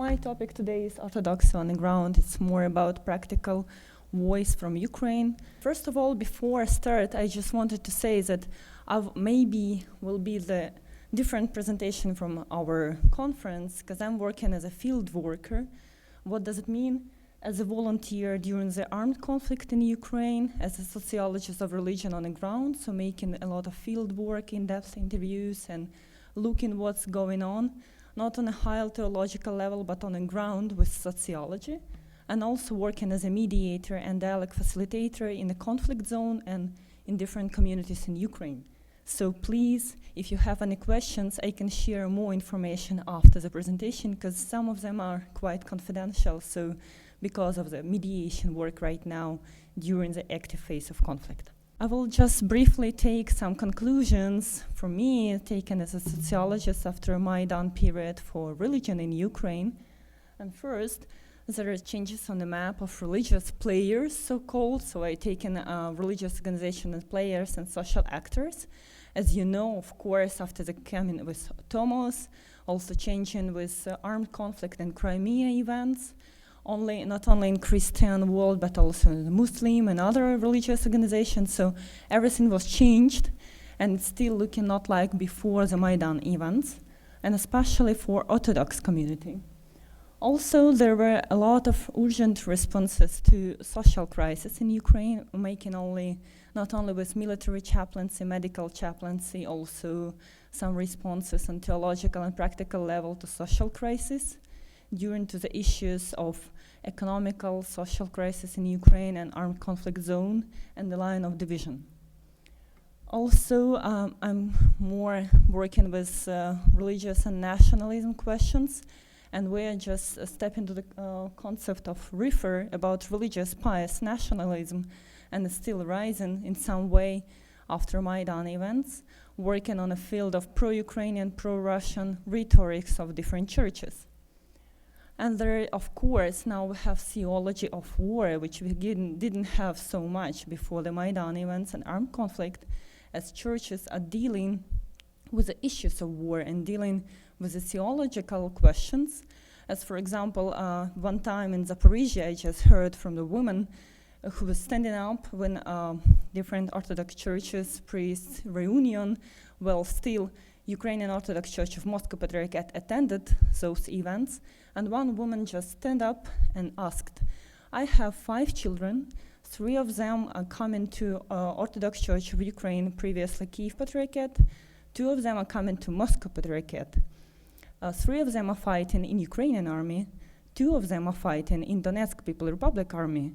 My topic today is Orthodoxy on the ground. It's more about practical voice from Ukraine. First of all, before I start, I just wanted to say that maybe will be the different presentation from our conference, because I'm working as a field worker. What does it mean? As a volunteer during the armed conflict in Ukraine, as a sociologist of religion on the ground, so making a lot of field work, in-depth interviews, and looking what's going on, not on a high theological level, but on the ground with sociology, and also working as a mediator and dialogue facilitator in the conflict zone and in different communities in Ukraine. So please, if you have any questions, I can share more information after the presentation, because some of them are quite confidential, so because of the mediation work right now during the active phase of conflict. I will just briefly take some conclusions from me, taken as a sociologist after a MAIDAN period for religion in Ukraine. And first, there are changes on the map of religious players, so-called. So I taken religious organizations and players and social actors. As you know, of course, after the coming with Tomos, also changing with armed conflict and Crimea events, not only in Christian world, but also in the Muslim and other religious organizations. So everything was changed, and it's still looking not like before the Maidan events, and especially for Orthodox community. Also, there were a lot of urgent responses to social crisis in Ukraine, making not only with military chaplaincy, medical chaplaincy, also some responses on theological and practical level to social crisis, during to the issues of economical, social crisis in Ukraine and armed conflict zone and the line of division. Also, I'm more working with religious and nationalism questions, and we're just stepping into the concept of refer about religious pious nationalism, and it's still rising in some way after Maidan events, working on a field of pro-Ukrainian, pro-Russian rhetorics of different churches. And there, of course, now we have theology of war, which we didn't have so much before the Maidan events and armed conflict, as churches are dealing with the issues of war and dealing with the theological questions. As for example, one time in Zaporizhia, I just heard from the woman who was standing up when different Orthodox churches, priests reunion, well, still Ukrainian Orthodox Church of Moscow Patriarchate attended those events, and one woman just stand up and asked, I have 5 children, 3 of them are coming to Orthodox Church of Ukraine, previously Kiev Patriarchate, 2 of them are coming to Moscow Patriarchate, 3 of them are fighting in Ukrainian army, 2 of them are fighting in Donetsk People Republic army.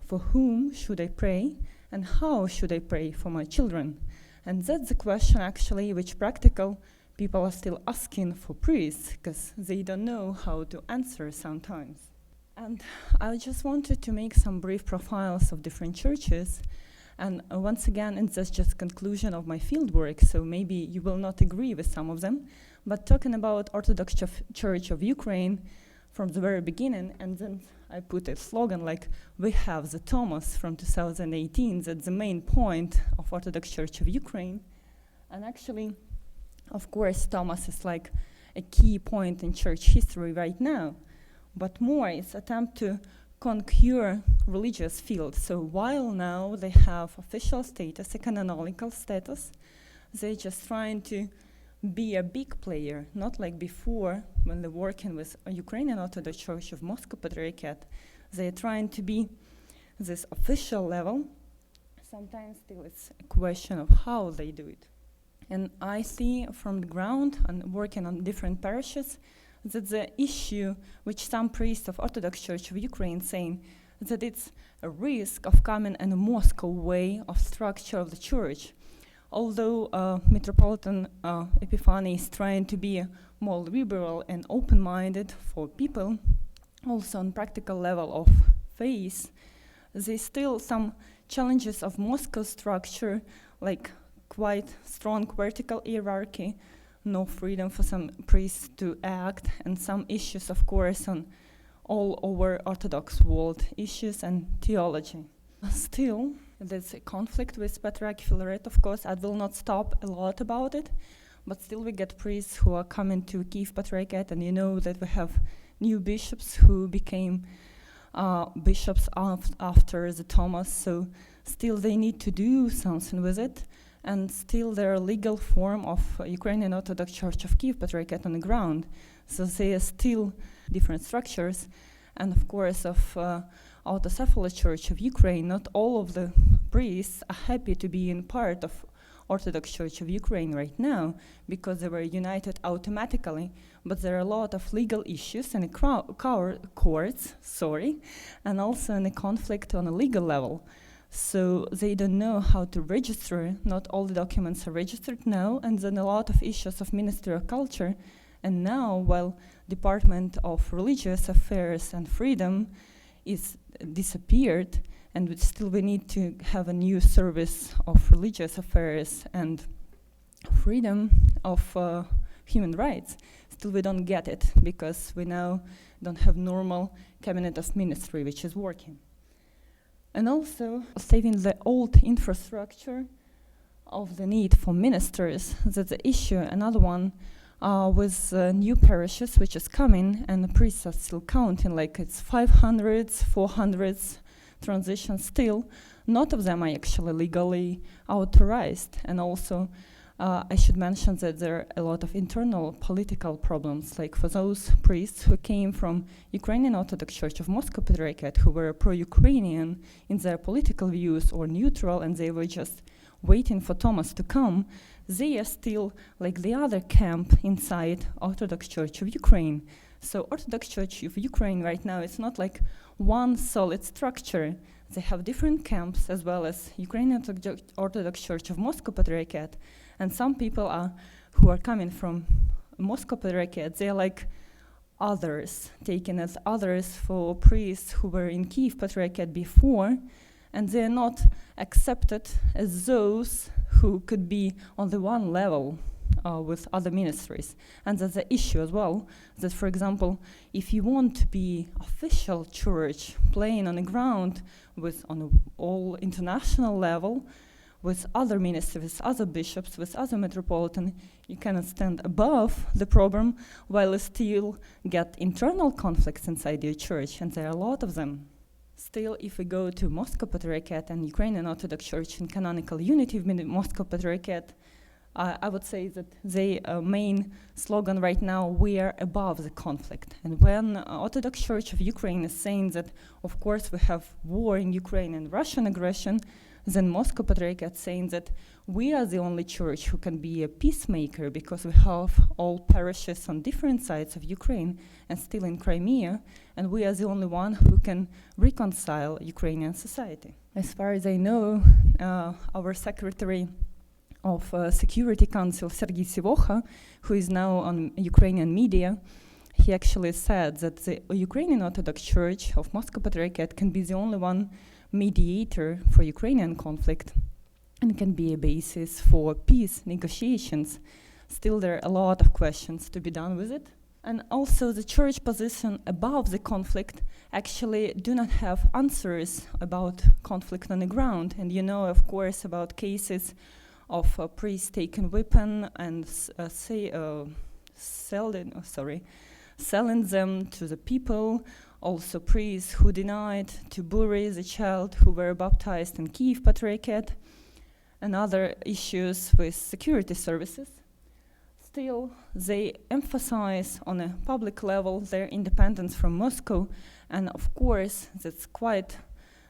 For whom should I pray, and how should I pray for my children? And that's the question actually which practical people are still asking for priests, because they don't know how to answer sometimes. And I just wanted to make some brief profiles of different churches. And once again, it's just conclusion of my fieldwork, so maybe you will not agree with some of them. But talking about Orthodox Church of Ukraine from the very beginning, and then I put a slogan like, we have the Tomos from 2018, that's the main point of Orthodox Church of Ukraine. And actually, of course, Tomos is like a key point in church history right now, but more it's attempt to conquer religious field. So while now they have official status, a canonical status, they're just trying to be a big player, not like before when they're working with a Ukrainian Orthodox Church of Moscow Patriarchate. They're trying to be this official level. Sometimes still it's a question of how they do it. And I see from the ground and working on different parishes that the issue which some priests of Orthodox Church of Ukraine saying that it's a risk of coming in a Moscow way of structure of the church. Although Metropolitan Epiphany is trying to be more liberal and open-minded for people, also on practical level of faith, there's still some challenges of Moscow structure, like quite strong vertical hierarchy, no freedom for some priests to act, and some issues, of course, on all over Orthodox world issues and theology. Still, there's a conflict with Patriarch Filaret, of course. I will not stop a lot about it, but still we get priests who are coming to Kiev Patriarchate, and you know that we have new bishops who became bishops after the Thomas, so still they need to do something with it, and still their legal form of Ukrainian Orthodox Church of Kiev Patriarchate on the ground. So they are still different structures, and of course of Autocephalous Church of Ukraine, not all of the priests are happy to be in part of Orthodox Church of Ukraine right now, because they were united automatically, but there are a lot of legal issues in the courts, and also in a conflict on a legal level. So they don't know how to register, not all the documents are registered now, and then a lot of issues of Ministry of Culture. And now, while Department of Religious Affairs and Freedom is disappeared, and we need to have a new service of religious affairs and freedom of human rights. Still we don't get it, because we now don't have normal cabinet of ministry which is working. And also saving the old infrastructure of the need for ministers, that's the issue. Another one with new parishes which is coming, and the priests are still counting, like it's 500s, 400s transitions still. Not of them are actually legally authorized, and also I should mention that there are a lot of internal political problems, like for those priests who came from Ukrainian Orthodox Church of Moscow Patriarchate, who were pro-Ukrainian in their political views or neutral, and they were just waiting for Thomas to come. They are still like the other camp inside Orthodox Church of Ukraine. So Orthodox Church of Ukraine right now is not like one solid structure. They have different camps, as well as Ukrainian Orthodox Church of Moscow Patriarchate. And some people who are coming from Moscow Patriarchate, they are like others, taken as others for priests who were in Kiev Patriarchate before, and they are not accepted as those who could be on the one level with other ministries. And that's the issue as well, that, for example, if you want to be official church playing on the ground with on an all international level, with other ministers, with other bishops, with other metropolitan, you cannot stand above the problem, while still get internal conflicts inside your church, and there are a lot of them. Still, if we go to Moscow Patriarchate and Ukrainian Orthodox Church in canonical unity with Moscow Patriarchate, I would say that their main slogan right now, we are above the conflict. And when Orthodox Church of Ukraine is saying that, of course, we have war in Ukraine and Russian aggression, then Moscow Patriarchate saying that we are the only church who can be a peacemaker, because we have all parishes on different sides of Ukraine and still in Crimea, and we are the only one who can reconcile Ukrainian society. As far as I know, our Secretary of Security Council, Sergei Sivocha, who is now on Ukrainian media, he actually said that the Ukrainian Orthodox Church of Moscow Patriarchate can be the only one mediator for Ukrainian conflict and can be a basis for peace negotiations. Still, there are a lot of questions to be done with it. And also the church position above the conflict actually do not have answers about conflict on the ground. And you know, of course, about cases of priests taking weapon and selling them to the people. Also priests who denied to bury the child who were baptized in Kiev Patriarchate, and other issues with security services. Still, they emphasize on a public level their independence from Moscow, and of course that's quite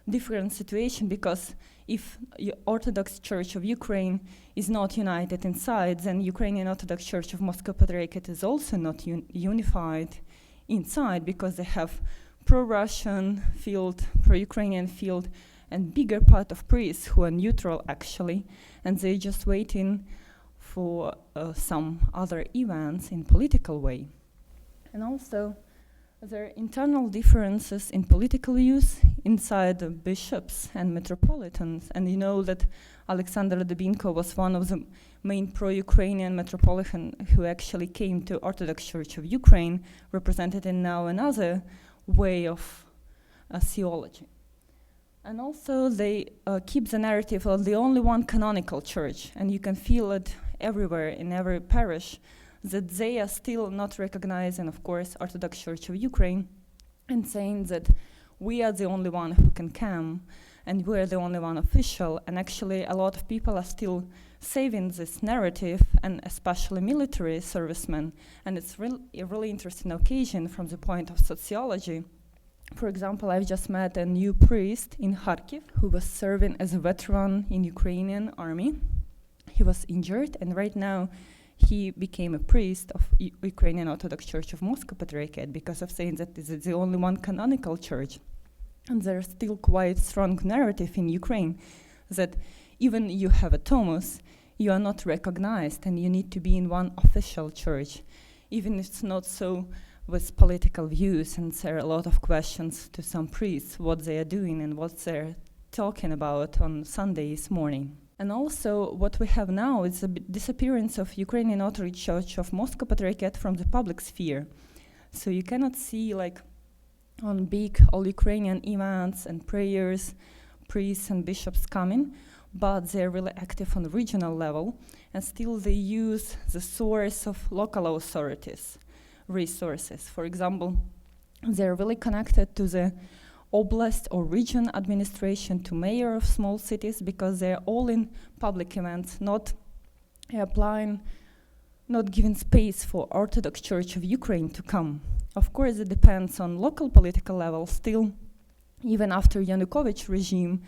different situation, because if Orthodox Church of Ukraine is not united inside, then Ukrainian Orthodox Church of Moscow Patriarchate is also not unified inside, because they have pro-Russian field, pro-Ukrainian field, and bigger part of priests who are neutral actually, and they're just waiting for some other events in political way. And also there are internal differences in political views inside the bishops and metropolitans, and you know that Alexander Dubinko was one of the main pro-Ukrainian metropolitan who actually came to Orthodox Church of Ukraine, represented in now another way of theology. And also they keep the narrative of the only one canonical church, and you can feel it everywhere in every parish, that they are still not recognizing, of course, Orthodox Church of Ukraine, and saying that we are the only one who can come, and we're the only one official. And actually, a lot of people are still saving this narrative, and especially military servicemen. And it's a really interesting occasion from the point of sociology. For example, I've just met a new priest in Kharkiv who was serving as a veteran in Ukrainian army. He was injured, and right now he became a priest of Ukrainian Orthodox Church of Moscow Patriarchate because of saying that this is the only one canonical church. And there's still quite strong narrative in Ukraine that even you have a Thomas, you are not recognized, and you need to be in one official church, even if it's not so with political views. And there are a lot of questions to some priests, what they are doing and what they're talking about on Sundays morning. And also what we have now is the disappearance of Ukrainian Orthodox Church of Moscow Patriarchate from the public sphere. So you cannot see like on big all-Ukrainian events and prayers, priests and bishops coming, but they're really active on the regional level, and still they use the source of local authorities, resources. For example, they're really connected to the oblast or region administration, to mayor of small cities, because they're all in public events, not applying, not giving space for Orthodox Church of Ukraine to come. Of course, it depends on local political level. Still, even after Yanukovych regime,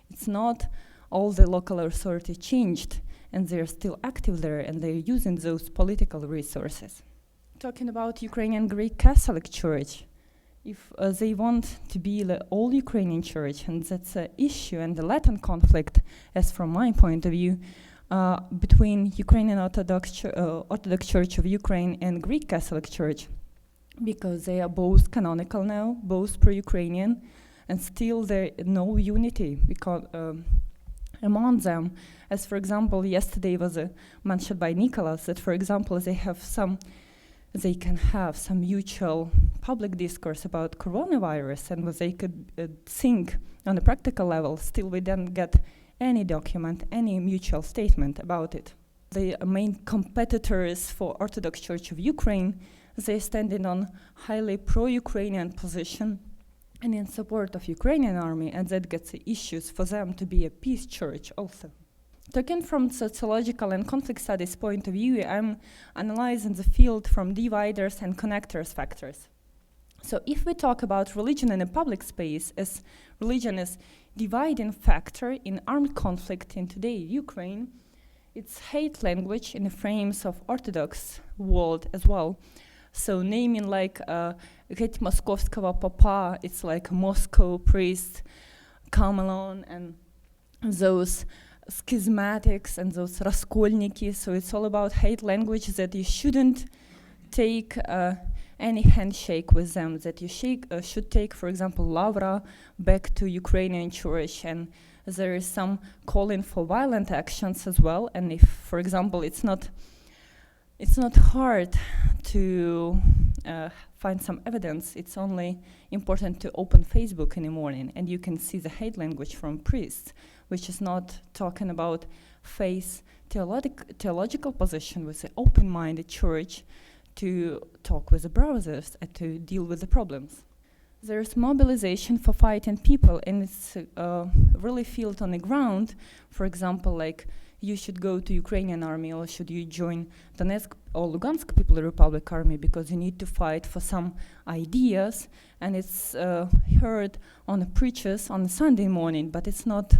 it's not all the local authority changed, and they're still active there, and they're using those political resources. Talking about Ukrainian Greek Catholic Church, if they want to be the all-Ukrainian church, and that's an issue and the latent conflict, as from my point of view, between Ukrainian Orthodox Church of Ukraine and Greek Catholic Church, because they are both canonical now, both pro-Ukrainian, and still there is no unity because among them. As for example, yesterday was mentioned by Nicholas that, for example, they can have some mutual public discourse about coronavirus, and what they could think on a practical level. Still, we didn't get any document, any mutual statement about it. The main competitors for Orthodox Church of Ukraine, they standing on highly pro-Ukrainian position and in support of Ukrainian army, and that gets the issues for them to be a peace church also. Talking from sociological and conflict studies point of view, I'm analyzing the field from dividers and connectors factors. So if we talk about religion in a public space, as religion is dividing factor in armed conflict in today's Ukraine, it's hate language in the frames of Orthodox world as well. So naming like Get Moskovskого Papa, it's like Moscow priest, Kamelon, and those schismatics and those raskolniki. So it's all about hate language, that you shouldn't take any handshake with them, that you should take, for example, Lavra back to Ukrainian church. And there is some calling for violent actions as well. And if, for example, it's not hard to find some evidence, it's only important to open Facebook in the morning and you can see the hate language from priests, which is not talking about faith theological position with the open-minded church to talk with the brothers and to deal with the problems. There's mobilization for fighting people, and it's really felt on the ground. For example, like you should go to Ukrainian army, or should you join Donetsk or Lugansk People Republic army, because you need to fight for some ideas, and it's heard on the preachers on Sunday morning, but it's not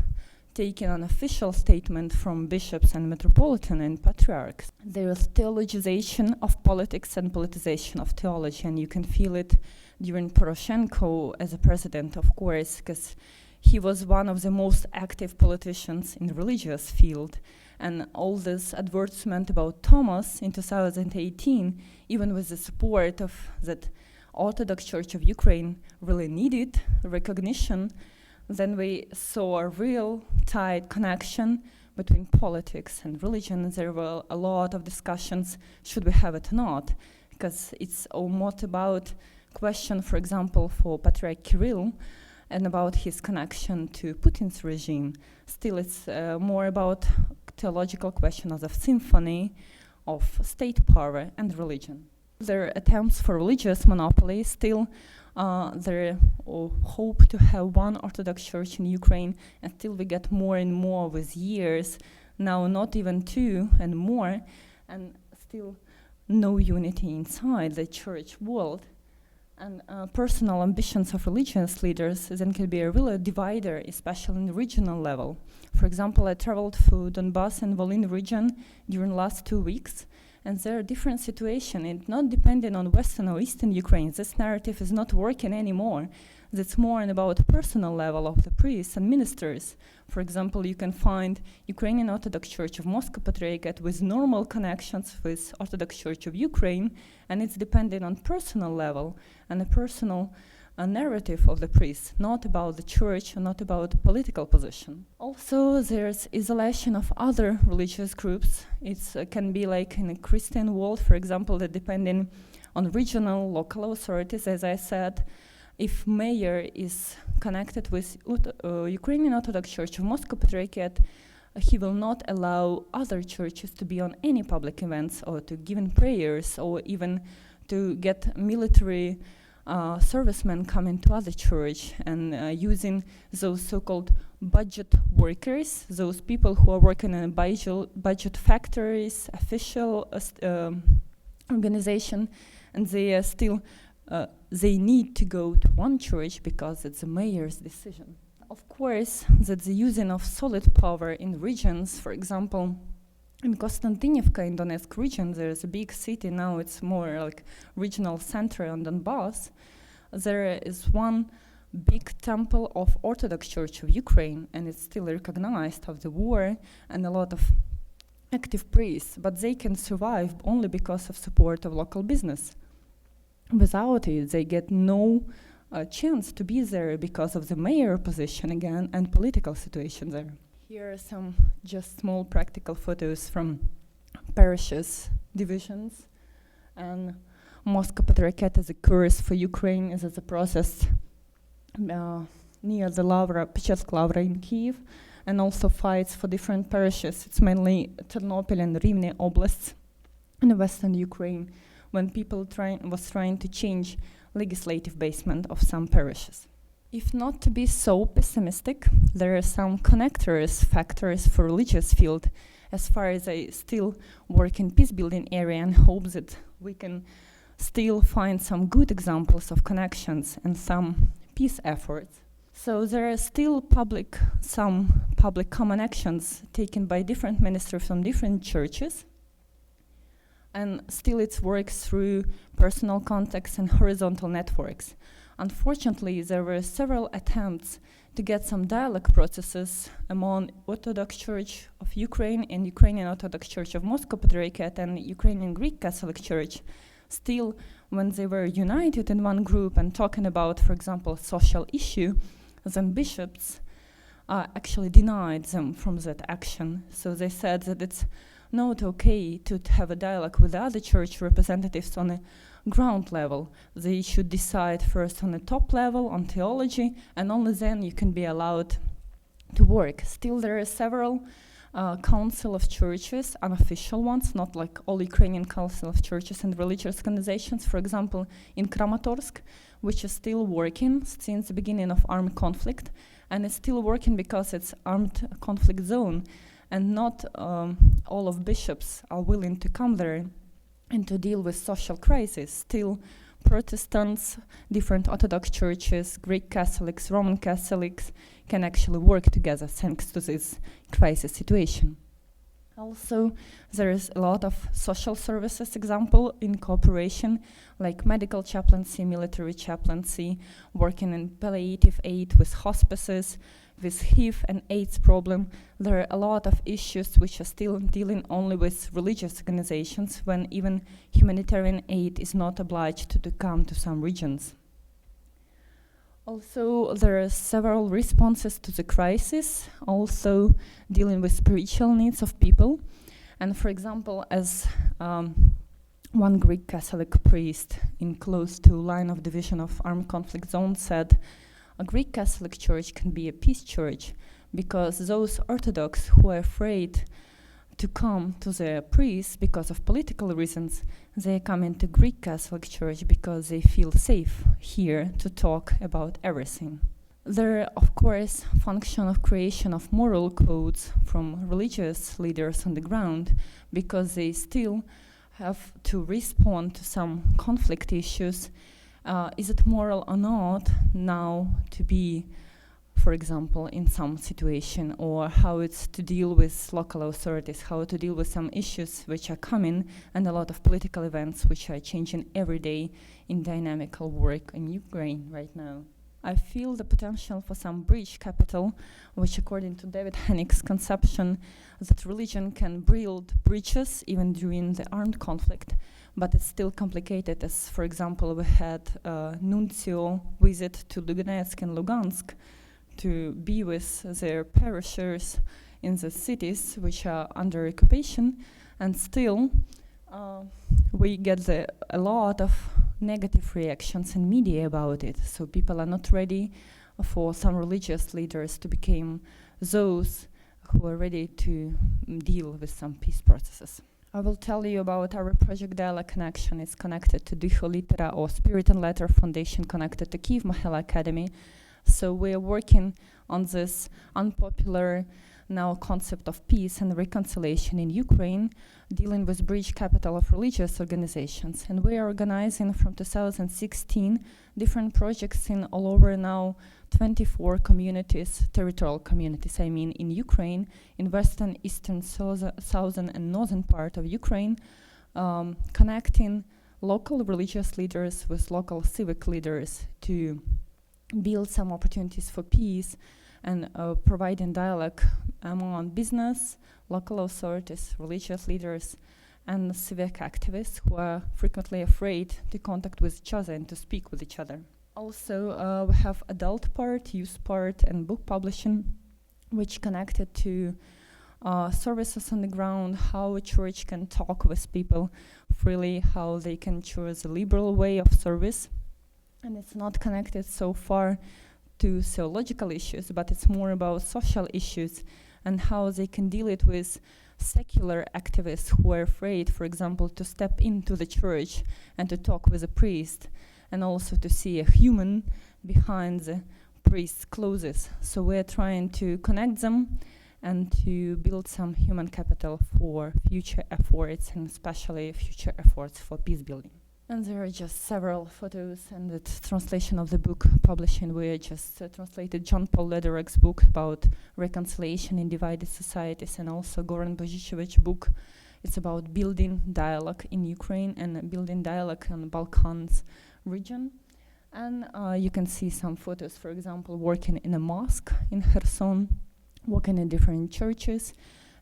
taken an official statement from bishops and metropolitan and patriarchs. There is theologization of politics and politicization of theology, and you can feel it during Poroshenko as a president, of course, because he was one of the most active politicians in the religious field. And all this advertisement about Thomas in 2018, even with the support of that Orthodox Church of Ukraine really needed recognition, then we saw a real tight connection between politics and religion. There were a lot of discussions, should we have it or not, because it's almost about question, for example, for Patriarch Kirill and about his connection to Putin's regime. Still, it's more about theological questions of symphony, of state power and religion. Their attempts for religious monopoly still their hope to have one Orthodox Church in Ukraine, and still we get more and more with years, now not even two and more, and still no unity inside the church world. And personal ambitions of religious leaders then can be a real divider, especially in the regional level. For example, I traveled through Donbass and Volyn region during last 2 weeks, and there are different situations. It's not dependent on Western or Eastern Ukraine. This narrative is not working anymore. That's more about the personal level of the priests and ministers. For example, you can find Ukrainian Orthodox Church of Moscow Patriarchate with normal connections with Orthodox Church of Ukraine, and it's dependent on personal level and a personal narrative of the priest, not about the church, not about political position. Also, there's isolation of other religious groups. It can be like in a Christian world, for example, that depending on regional, local authorities, as I said, if mayor is connected with Ukrainian Orthodox Church of Moscow Patriarchate, he will not allow other churches to be on any public events or to give in prayers or even to get military servicemen coming to other church and using those so-called budget workers, those people who are working in budget factories, official organization, and they are still they need to go to one church because it's the mayor's decision. Of course, that the using of solid power in regions, for example, in Konstantinivka in Donetsk region, there's a big city now, it's more like regional center on Donbass. There is one big temple of Orthodox Church of Ukraine, and it's still recognized of the war and a lot of active priests, but they can survive only because of support of local business. Without it, they get no chance to be there because of the mayor position again and political situation there. Here are some just small practical photos from parishes, divisions, and Moscow Patriarchate as a curse for Ukraine is a process near the Lavra, Pechetsk Lavra in Kiev, and also fights for different parishes. It's mainly Ternopil and Rivne oblasts in western Ukraine, when people was trying to change legislative basement of some parishes. If not to be so pessimistic, there are some connectors, factors for religious field, as far as I still work in peace-building area and hope that we can still find some good examples of connections and some peace efforts. So there are still some public common actions taken by different ministers from different churches, and still it works through personal contacts and horizontal networks. Unfortunately, there were several attempts to get some dialogue processes among Orthodox Church of Ukraine and Ukrainian Orthodox Church of Moscow Patriarchate and Ukrainian Greek Catholic Church. Still, when they were united in one group and talking about, for example, social issue, then bishops actually denied them from that action. So they said that it's not okay to have a dialogue with other church representatives on a ground level. They should decide first on the top level on theology, and only then you can be allowed to work. Still, there are several council of churches, unofficial ones, not like all Ukrainian council of churches and religious organizations, for example, in Kramatorsk, which is still working since the beginning of armed conflict, and it's still working because it's armed conflict zone, and not all of bishops are willing to come there and to deal with social crisis. Still, Protestants, different Orthodox churches, Greek Catholics, Roman Catholics can actually work together thanks to this crisis situation. Also, there is a lot of social services, example, in cooperation, like medical chaplaincy, military chaplaincy, working in palliative aid with hospices, with HIV and AIDS problem. There are a lot of issues which are still dealing only with religious organizations, when even humanitarian aid is not obliged to come to some regions. Also, there are several responses to the crisis, also dealing with spiritual needs of people. And for example, as one Greek Catholic priest in close to line of division of armed conflict zone said, a Greek Catholic church can be a peace church because those Orthodox who are afraid to come to the priest because of political reasons, they come into Greek Catholic Church because they feel safe here to talk about everything. There, of course, function of creation of moral codes from religious leaders on the ground, because they still have to respond to some conflict issues. Is it moral or not now to be, for example, in some situation, or how it's to deal with local authorities, how to deal with some issues which are coming, and a lot of political events which are changing every day in dynamical work in Ukraine right now. I feel the potential for some bridge capital, which according to David Hennick's conception, that religion can build bridges even during the armed conflict, but it's still complicated, as for example we had a nuncio visit to Donetsk and Lugansk to be with their parishioners in the cities which are under occupation, and still we get a lot of negative reactions in media about it. So people are not ready for some religious leaders to become those who are ready to deal with some peace processes. I will tell you about our project Dialogue Connection. It's connected to Duho Litera, or Spirit and Letter Foundation, connected to Kyiv Mahela Academy. So we are working on this unpopular now concept of peace and reconciliation in Ukraine, dealing with bridge capital of religious organizations. And we are organizing from 2016 different projects in all over now 24 communities, territorial communities, I mean, in Ukraine, in western, eastern, southern and northern part of Ukraine, connecting local religious leaders with local civic leaders to build some opportunities for peace, and providing dialogue among business, local authorities, religious leaders, and civic activists who are frequently afraid to contact with each other and to speak with each other. Also, we have adult part, youth part, and book publishing, which connected to services on the ground, how a church can talk with people freely, how they can choose a liberal way of service. And it's not connected so far to theological issues, but it's more about social issues and how they can deal it with secular activists who are afraid, for example, to step into the church and to talk with a priest, and also to see a human behind the priest's clothes. So we're trying to connect them and to build some human capital for future efforts, and especially future efforts for peace building. And there are just several photos and the translation of the book publishing. We just translated John Paul Lederer's book about reconciliation in divided societies, and also Goran Božićević's book. It's about building dialogue in Ukraine and building dialogue in the Balkans region. And you can see some photos, for example, working in a mosque in Kherson, working in different churches,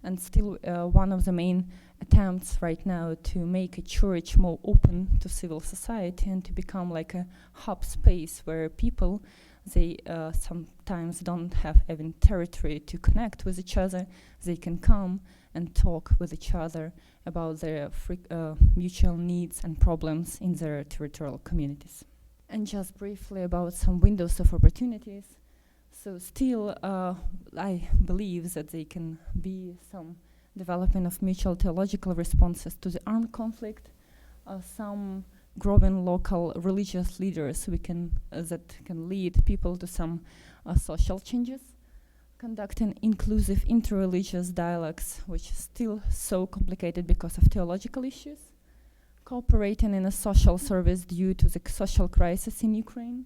and still one of the main attempts right now to make a church more open to civil society and to become like a hub space where people, they sometimes don't have even territory to connect with each other. They can come and talk with each other about their mutual needs and problems in their territorial communities. And just briefly about some windows of opportunities. So still, I believe that they can be some development of mutual theological responses to the armed conflict, some growing local religious leaders that can lead people to some social changes, conducting inclusive interreligious dialogues, which is still so complicated because of theological issues, cooperating in a social service due to the social crisis in Ukraine,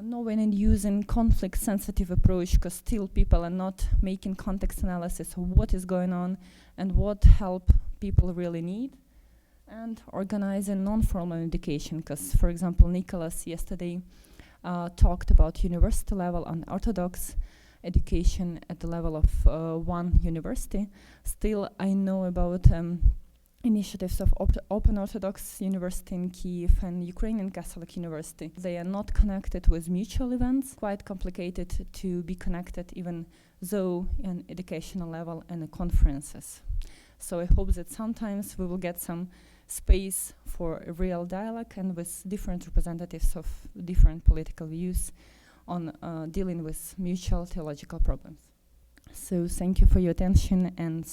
knowing and using conflict-sensitive approach, because still people are not making context analysis of what is going on and what help people really need, and organizing non-formal education, because, for example, Nicholas yesterday talked about university level on Orthodox education at the level of one university. Still, I know about initiatives of Open Orthodox University in Kyiv and Ukrainian Catholic University. They are not connected with mutual events, quite complicated to be connected even though in educational level and conferences. So I hope that sometimes we will get some space for a real dialogue and with different representatives of different political views on dealing with mutual theological problems. So thank you for your attention, and